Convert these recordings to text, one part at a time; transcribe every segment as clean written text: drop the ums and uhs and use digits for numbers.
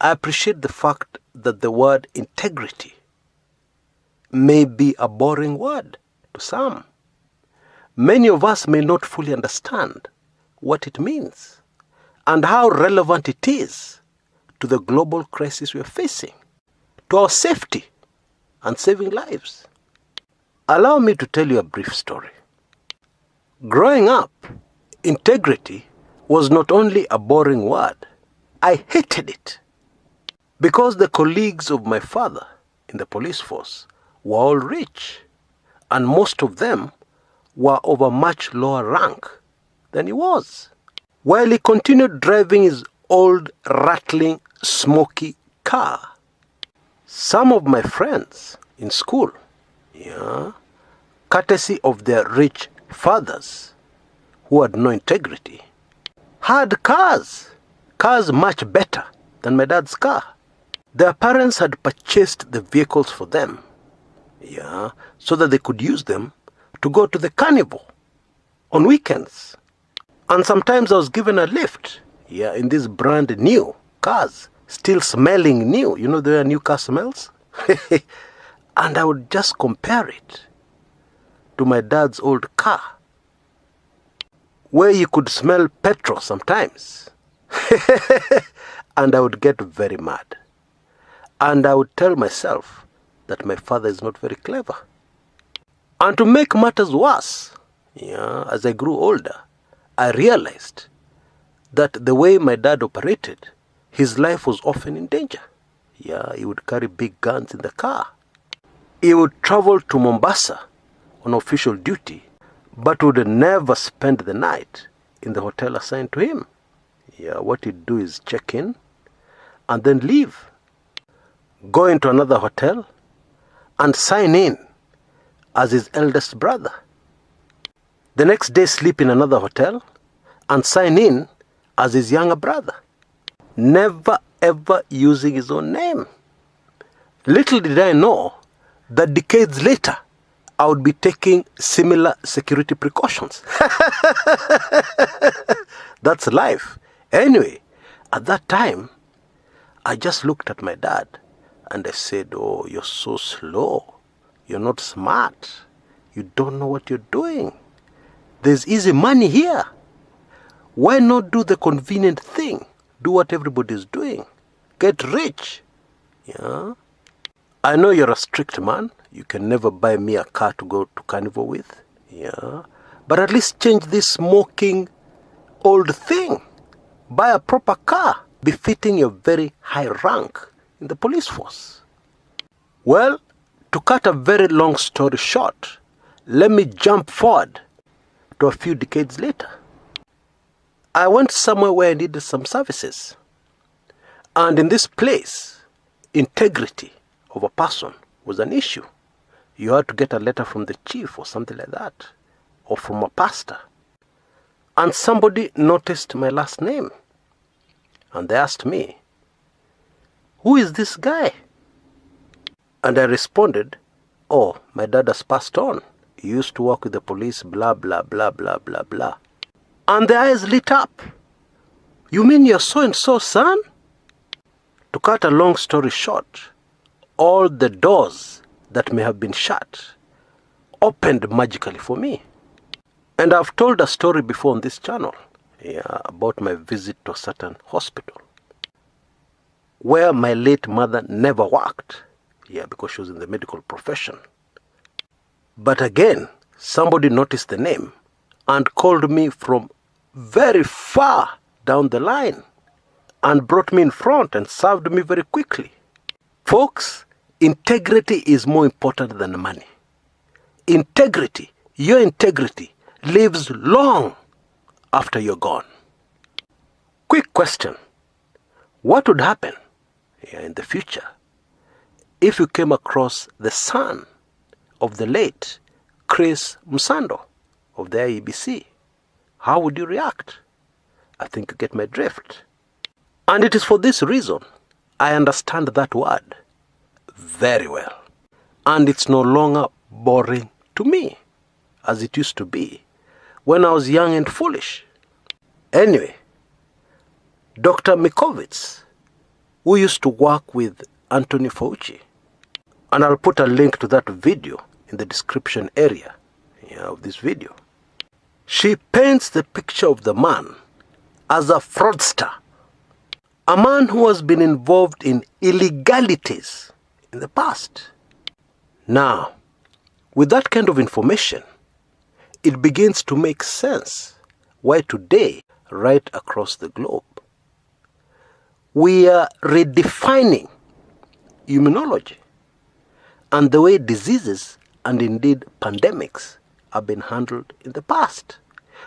I appreciate the fact that the word integrity may be a boring word to some. Many of us may not fully understand what it means and how relevant it is to the global crisis we are facing, to our safety and saving lives. Allow me to tell you a brief story. Growing up, integrity was not only a boring word, I hated it. Because the colleagues of my father in the police force were all rich, and most of them were of a much lower rank than he was. While he continued driving his old, rattling, smoky car. Some of my friends in school, courtesy of their rich fathers who had no integrity, had cars much better than my dad's car. Their parents had purchased the vehicles for them, so that they could use them to go to the carnival on weekends. And sometimes I was given a lift, in these brand new cars, still smelling new. You know the way a new car smells? And I would just compare it to my dad's old car, where you could smell petrol sometimes. And I would get very mad. And I would tell myself that my father is not very clever. And to make matters worse, as I grew older, I realized that the way my dad operated, his life was often in danger. He would carry big guns in the car. He would travel to Mombasa on official duty, but would never spend the night in the hotel assigned to him. What he'd do is check in and then leave. Go into another hotel and sign in as his eldest brother. The next day sleep in another hotel and sign in as his younger brother. Never ever using his own name. Little did I know that decades later I would be taking similar security precautions. That's life. Anyway, at that time, I just looked at my dad and I said, "Oh, you're so slow. You're not smart. You don't know what you're doing. There's easy money here. Why not do the convenient thing? Do what everybody's doing. Get rich." I know you're a strict man. You can never buy me a car to go to carnival with. But at least change this smoking old thing. Buy a proper car befitting your very high rank in the police force. Well, to cut a very long story short, let me jump forward to a few decades later. I went somewhere where I needed some services. And in this place, integrity of a person was an issue. You had to get a letter from the chief or something like that, or from a pastor. And somebody noticed my last name. And they asked me, "Who is this guy?" And I responded, "Oh, my dad has passed on. He used to work with the police, blah, blah, blah, blah, blah, blah." And their eyes lit up. "You mean you're so-and-so, son?" To cut a long story short, all the doors that may have been shut opened magically for me. And I've told a story before on this channel, about my visit to a certain hospital where my late mother never worked, because she was in the medical profession. But again, somebody noticed the name and called me from very far down the line and brought me in front and served me very quickly. Folks, integrity is more important than money. Integrity, your integrity, lives long after you're gone. Quick question. What would happen in the future if you came across the son of the late Chris Msando of the IEBC? How would you react? I think you get my drift. And it is for this reason I understand that word very well. And it's no longer boring to me as it used to be when I was young and foolish. Anyway, Dr. Mikovits who used to work with Anthony Fauci. And I'll put a link to that video in the description area of this video. She paints the picture of the man as a fraudster, a man who has been involved in illegalities in the past. Now, with that kind of information, it begins to make sense why today, right across the globe, we are redefining immunology and the way diseases and indeed pandemics have been handled in the past.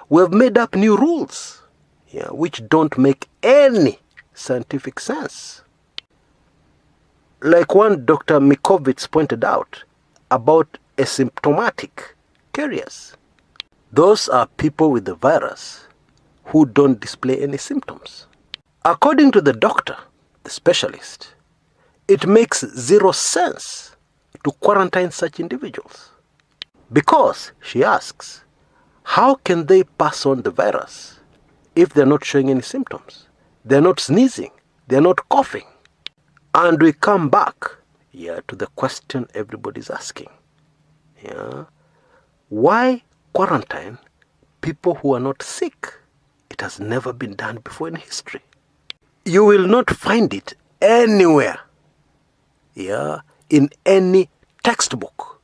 We have made up new rules, which don't make any scientific sense. Like one Dr. Mikovits pointed out about asymptomatic carriers. Those are people with the virus who don't display any symptoms. According to the doctor, the specialist, it makes zero sense to quarantine such individuals. Because, she asks, how can they pass on the virus if they're not showing any symptoms? They're not sneezing, they're not coughing. And we come back to the question everybody's asking. Why quarantine people who are not sick? It has never been done before in history. You will not find it anywhere, in any textbook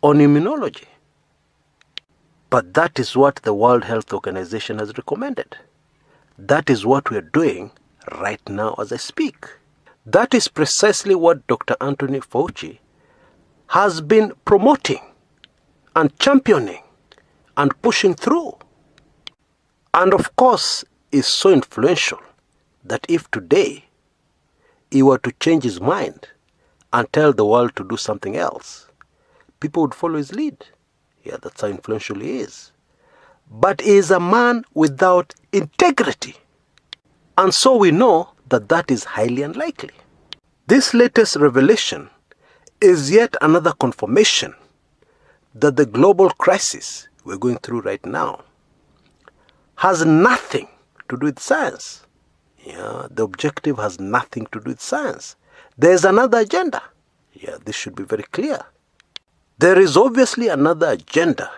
on immunology. But that is what the World Health Organization has recommended. That is what we are doing right now as I speak. That is precisely what Dr. Anthony Fauci has been promoting and championing and pushing through. And of course, is so influential that if today he were to change his mind and tell the world to do something else, people would follow his lead. That's how influential he is. But he is a man without integrity. And so we know that that is highly unlikely. This latest revelation is yet another confirmation that the global crisis we're going through right now has nothing to do with science. The objective has nothing to do with science. There's another agenda. This should be very clear. There is obviously another agenda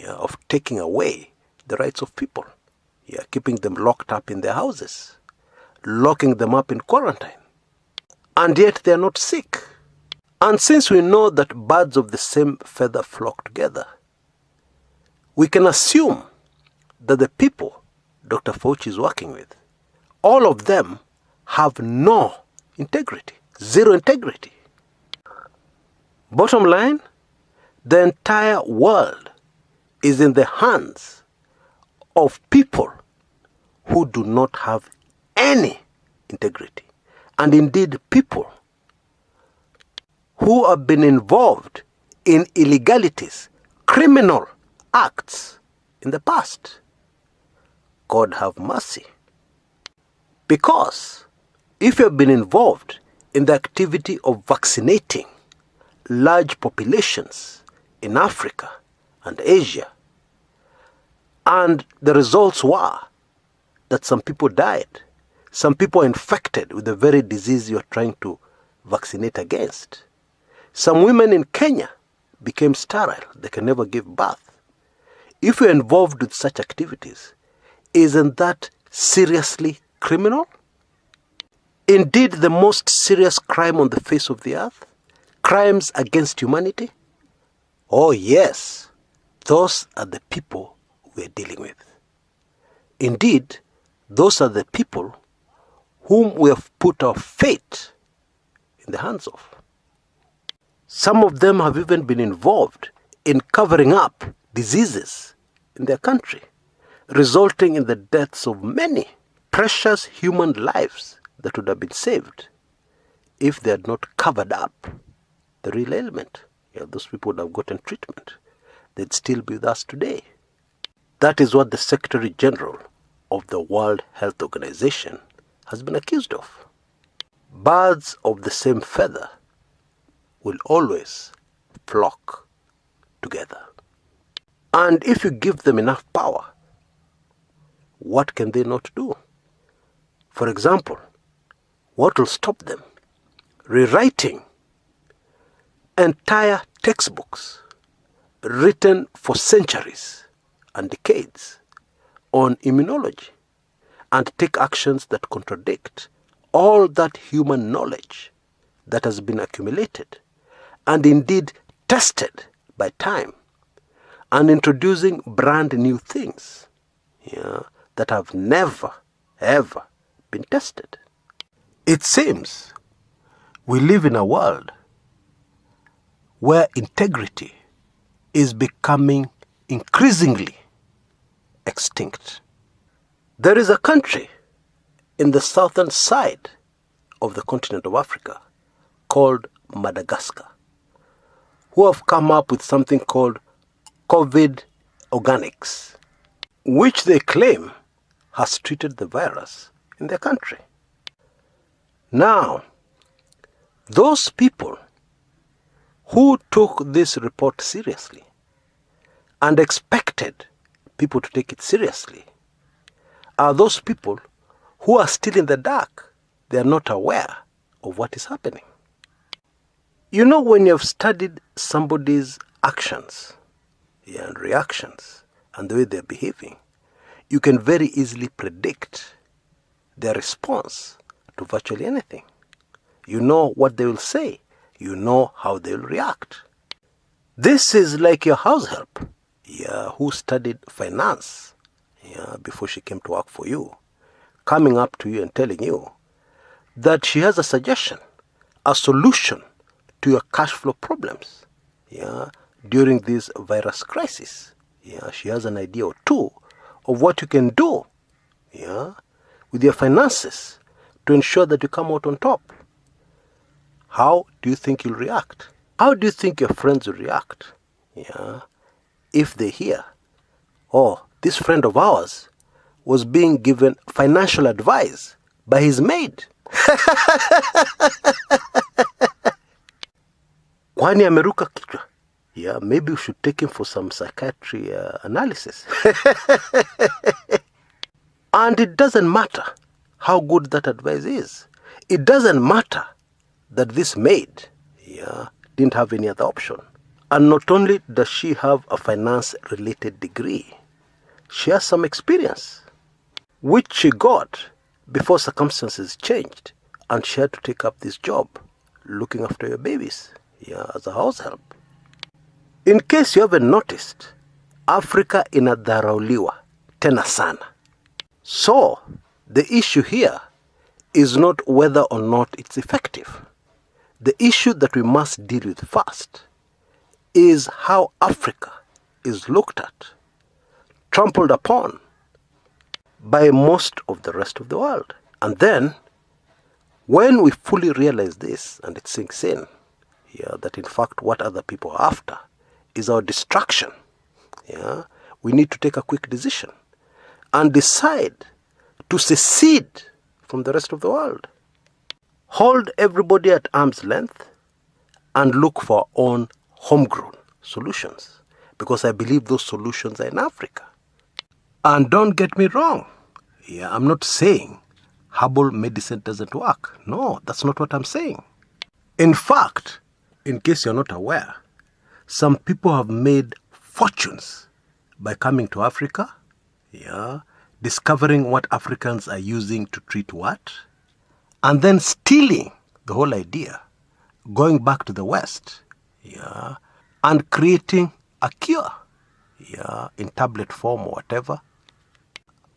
of taking away the rights of people. Keeping them locked up in their houses, locking them up in quarantine. And yet they are not sick. And since we know that birds of the same feather flock together, we can assume that the people Dr. Fauci is working with, all of them have no integrity, zero integrity. Bottom line, the entire world is in the hands of people who do not have any integrity. And indeed people who have been involved in illegalities, criminal acts in the past. God have mercy. Because if you have been involved in the activity of vaccinating large populations in Africa and Asia, and the results were that some people died, some people are infected with the very disease you're trying to vaccinate against. Some women in Kenya became sterile, they can never give birth. If you're involved with such activities, isn't that seriously criminal? Indeed, the most serious crime on the face of the earth? Crimes against humanity? Oh yes, those are the people we're dealing with. Indeed, those are the people whom we have put our fate in the hands of. Some of them have even been involved in covering up diseases in their country, resulting in the deaths of many precious human lives that would have been saved if they had not covered up the real ailment. Those people would have gotten treatment. They'd still be with us today. That is what the Secretary General of the World Health Organization has been accused of. Birds of the same feather will always flock together. And if you give them enough power, what can they not do? For example, What will stop them? Rewriting entire textbooks written for centuries and decades on immunology and take actions that contradict all that human knowledge that has been accumulated and indeed tested by time, and introducing brand new things that have never, ever been tested. It seems we live in a world where integrity is becoming increasingly extinct. There is a country in the southern side of the continent of Africa called Madagascar, who have come up with something called COVID organics, which they claim has treated the virus in their country. Now, those people who took this report seriously and expected people to take it seriously are those people who are still in the dark. They are not aware of what is happening. You know, when you have studied somebody's actions and reactions and the way they're behaving, you can very easily predict their response to virtually anything. You know what they will say. You know how they will react. This is like your house help, who studied finance before she came to work for you, coming up to you and telling you that she has a suggestion, a solution to your cash flow problems during this virus crisis. She has an idea or two of what you can do with your finances to ensure that you come out on top. How do you think you'll react? How do you think your friends will react if they hear, oh, this friend of ours was being given financial advice by his maid? Kwani ameruka kichwa? Maybe we should take him for some psychiatry analysis. And it doesn't matter how good that advice is. It doesn't matter that this maid didn't have any other option. And not only does she have a finance-related degree, she has some experience, which she got before circumstances changed, and she had to take up this job, looking after your babies, as a house help. In case you haven't noticed, Africa inadharauliwa tena sana. So, the issue here is not whether or not it's effective. The issue that we must deal with first is how Africa is looked at, trampled upon by most of the rest of the world. And then, when we fully realize this and it sinks in, that in fact what other people are after is our destruction, we need to take a quick decision and decide to secede from the rest of the world. Hold everybody at arm's length and look for our own homegrown solutions, because I believe those solutions are in Africa. And don't get me wrong, I'm not saying herbal medicine doesn't work. No, that's not what I'm saying. In fact, in case you're not aware, some people have made fortunes by coming to Africa, discovering what Africans are using to treat what, and then stealing the whole idea, going back to the West, and creating a cure, in tablet form or whatever.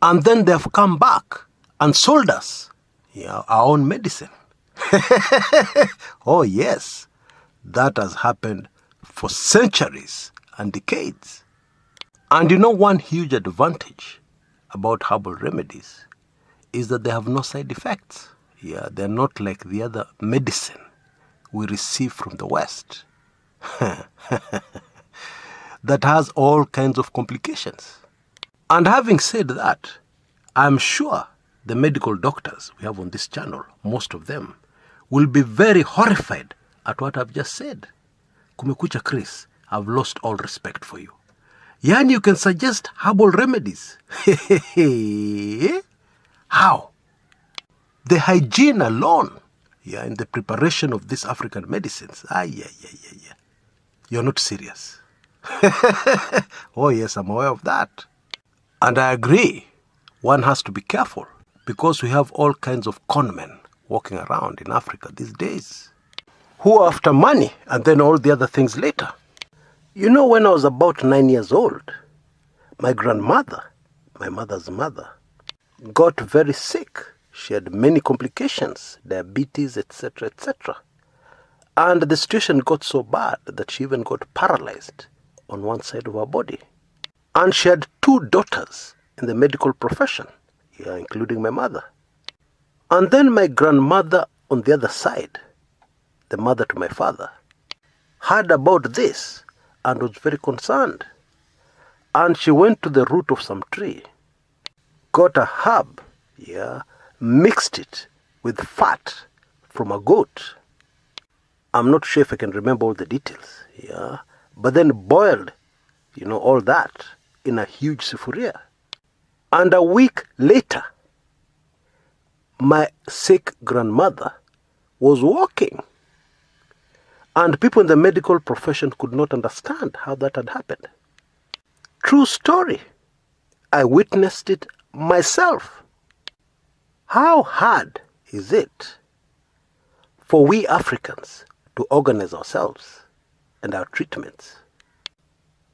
And then they've come back and sold us, our own medicine. Oh yes, that has happened for centuries and decades. And you know, one huge advantage about herbal remedies is that they have no side effects. They're not like the other medicine we receive from the West that has all kinds of complications. And having said that, I'm sure the medical doctors we have on this channel, most of them, will be very horrified at what I've just said. Kumekucha Chris, I've lost all respect for you. Yani, you can suggest herbal remedies. How? The hygiene alone, in the preparation of these African medicines, you're not serious. Oh yes, I'm aware of that. And I agree, one has to be careful because we have all kinds of conmen walking around in Africa these days who are after money and then all the other things later. You know, when I was about 9 years old, my grandmother, my mother's mother, got very sick. She had many complications, diabetes, etc., etc. And the situation got so bad that she even got paralyzed on one side of her body. And she had 2 daughters in the medical profession, including my mother. And then my grandmother on the other side, the mother to my father, heard about this and was very concerned. And she went to the root of some tree, got a herb, mixed it with fat from a goat. I'm not sure if I can remember all the details, but then boiled, all that in a huge sufuria. And a week later, my sick grandmother was walking. And people in the medical profession could not understand how that had happened. True story. I witnessed it myself. How hard is it for we Africans to organize ourselves and our treatments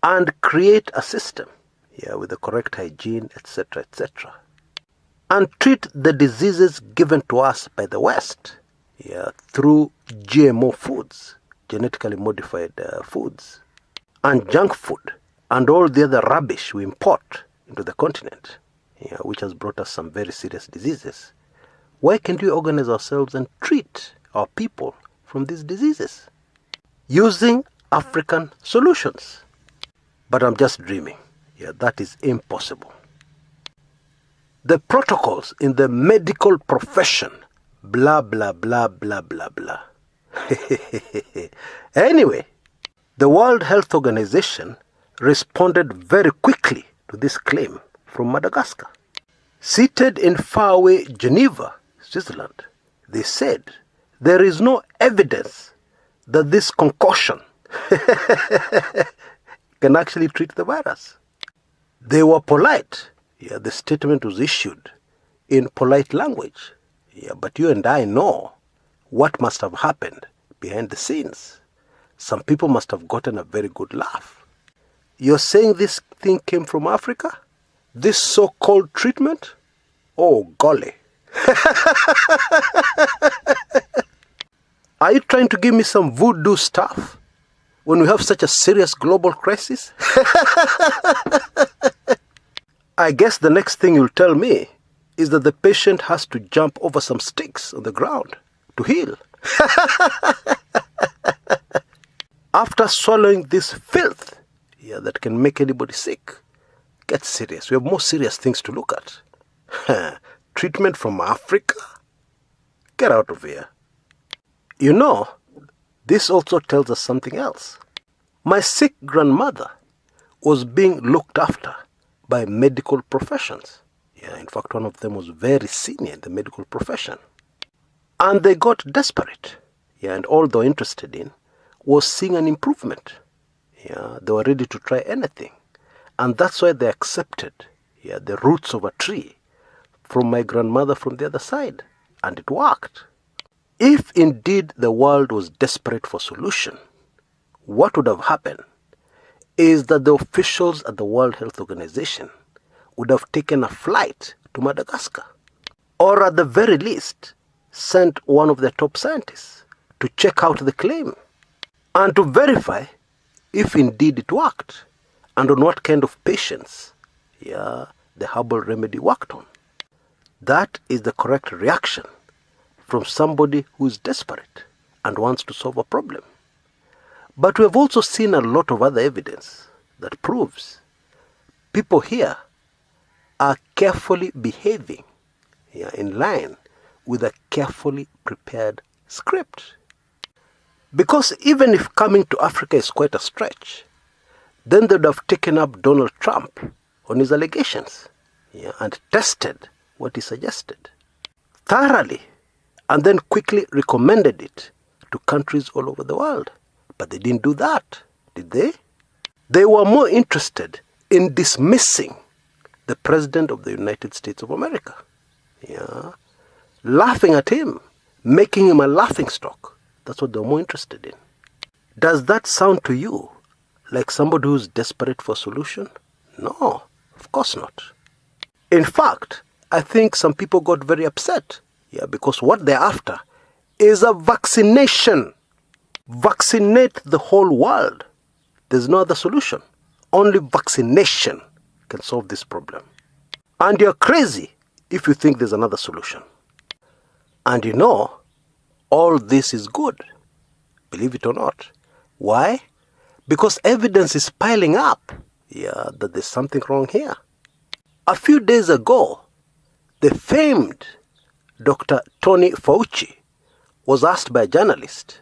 and create a system with the correct hygiene, etc., etc., and treat the diseases given to us by the West through GMO foods, genetically modified foods, and junk food, and all the other rubbish we import into the continent, which has brought us some very serious diseases. Why can't we organize ourselves and treat our people from these diseases using African solutions? But I'm just dreaming. That is impossible. The protocols in the medical profession, blah, blah, blah, blah, blah, blah. Anyway, the World Health Organization responded very quickly to this claim from Madagascar. Seated in faraway Geneva, Switzerland, they said there is no evidence that this concoction can actually treat the virus. They were polite. The statement was issued in polite language. But you and I know what must have happened behind the scenes. Some people must have gotten a very good laugh. You're saying this thing came from Africa? This so-called treatment? Oh, golly. Are you trying to give me some voodoo stuff when we have such a serious global crisis? I guess the next thing you'll tell me is that the patient has to jump over some sticks on the ground to heal. After swallowing this filth that can make anybody sick, get serious. We have more serious things to look at. Treatment from Africa? Get out of here. This also tells us something else. My sick grandmother was being looked after by medical professions. In fact, one of them was very senior in the medical profession. And they got desperate. And all they were interested in was seeing an improvement. They were ready to try anything. And that's why they accepted the roots of a tree from my grandmother from the other side. And it worked. If indeed the world was desperate for solution, what would have happened is that the officials at the World Health Organization would have taken a flight to Madagascar, or at the very least sent one of their top scientists to check out the claim and to verify if indeed it worked and on what kind of patients the herbal remedy worked on. That is the correct reaction from somebody who is desperate and wants to solve a problem. But we have also seen a lot of other evidence that proves people here are carefully behaving in line with a carefully prepared script. Because even if coming to Africa is quite a stretch, then they would have taken up Donald Trump on his allegations and tested what he suggested. thoroughly and then quickly recommended it to countries all over the world. But they didn't do that, did they? They were more interested in dismissing the President of the United States of America. Yeah. Laughing at him, making him a laughingstock. That's what they were more interested in. Does that sound to you like somebody who's desperate for a solution? No, of course not. In fact, I think some people got very upset. Yeah, because what they're after is a vaccination. Vaccinate the whole world. There's no other solution. Only vaccination can solve this problem. And you're crazy if you think there's another solution. And you know, all this is good. Believe it or not. Why? Because evidence is piling up. Yeah, that there's something wrong here. A few days ago, the famed Dr. Tony Fauci was asked by a journalist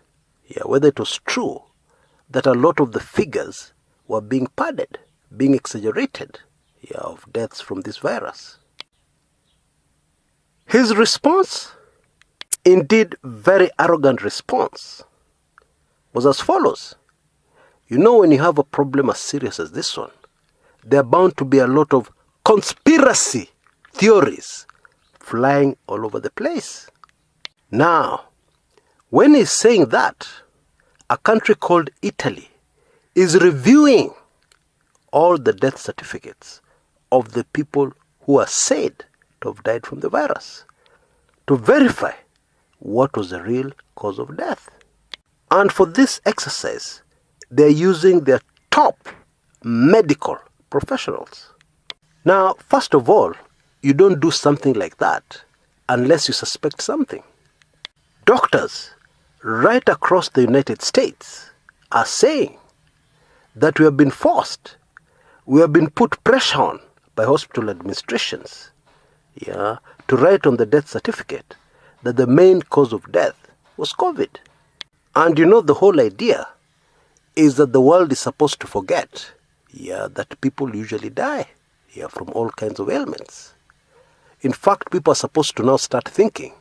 whether it was true that a lot of the figures were being padded, being exaggerated, of deaths from this virus. His response, indeed very arrogant response, was as follows. You know, when you have a problem as serious as this one, there are bound to be a lot of conspiracy theories flying all over the place. Now, when he's saying that, a country called Italy is reviewing all the death certificates of the people who are said to have died from the virus to verify what was the real cause of death. And for this exercise, they're using their top medical professionals. Now, first of all, you don't do something like that unless you suspect something. Doctors right across the United States are saying that we have been forced, we have been put pressure on by hospital administrations, to write on the death certificate that the main cause of death was COVID. And you know, the whole idea is that the world is supposed to forget, that people usually die, from all kinds of ailments. In fact, people are supposed to now start thinking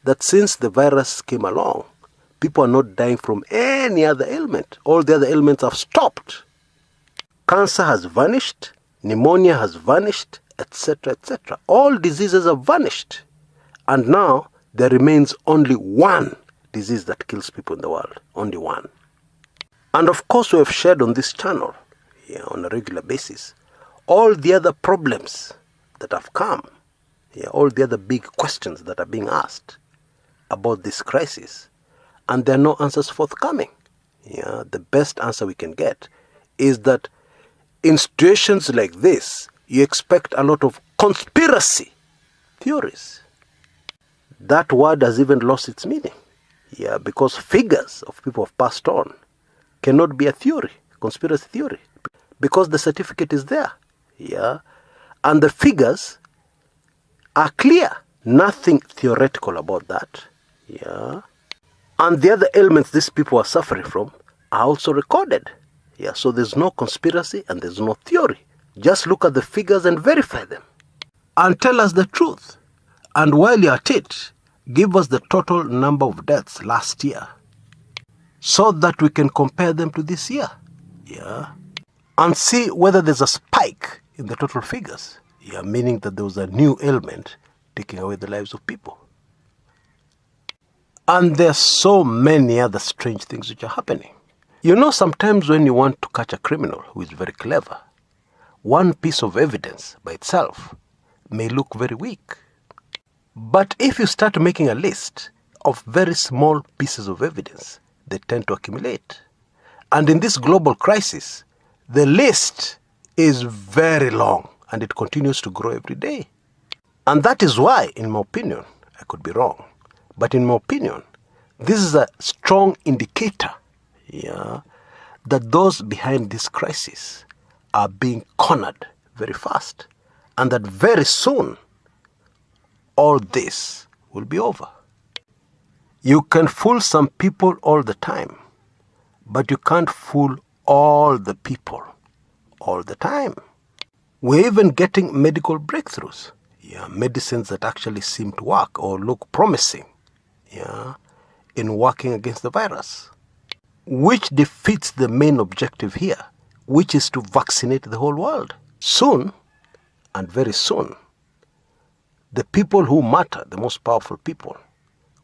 that since the virus came along, people are not dying from any other ailment. All the other ailments have stopped. Cancer has vanished, pneumonia has vanished, etc., etc. All diseases have vanished. And now there remains only one disease that kills people in the world. Only one. And of course, we have shared on this channel, on a regular basis, all the other problems that have come, all the other big questions that are being asked about this crisis, and there are no answers forthcoming. The best answer we can get is that in situations like this, you expect a lot of conspiracy theories. That word has even lost its meaning, because figures of people have passed on cannot be a theory, conspiracy theory, because the certificate is there, and the figures are clear. Nothing theoretical about that, and the other ailments these people are suffering from are also recorded, so there's no conspiracy and there's no theory. Just look at the figures and verify them, and tell us the truth. And while you're at it, give us the total number of deaths last year, so that we can compare them to this year, and see whether there's a spike in the total figures, meaning that there was a new ailment taking away the lives of people. And there's so many other strange things which are happening. Sometimes when you want to catch a criminal who is very clever, one piece of evidence by itself may look very weak. But if you start making a list of very small pieces of evidence, they tend to accumulate. And in this global crisis, the list is very long and it continues to grow every day. And that is why, in my opinion, I could be wrong, but in my opinion, this is a strong indicator, that those behind this crisis are being cornered very fast, and that very soon, all this will be over. You can fool some people all the time, but you can't fool all the people all the time. We're even getting medical breakthroughs, medicines that actually seem to work or look promising in working against the virus, which defeats the main objective here, which is to vaccinate the whole world. Soon, and very soon, the people who matter, the most powerful people,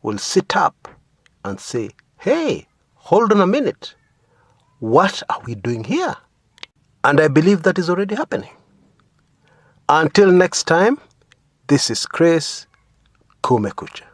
will sit up and say, hey, hold on a minute. What are we doing here? And I believe that is already happening. Until next time, this is Chris Kumekucha.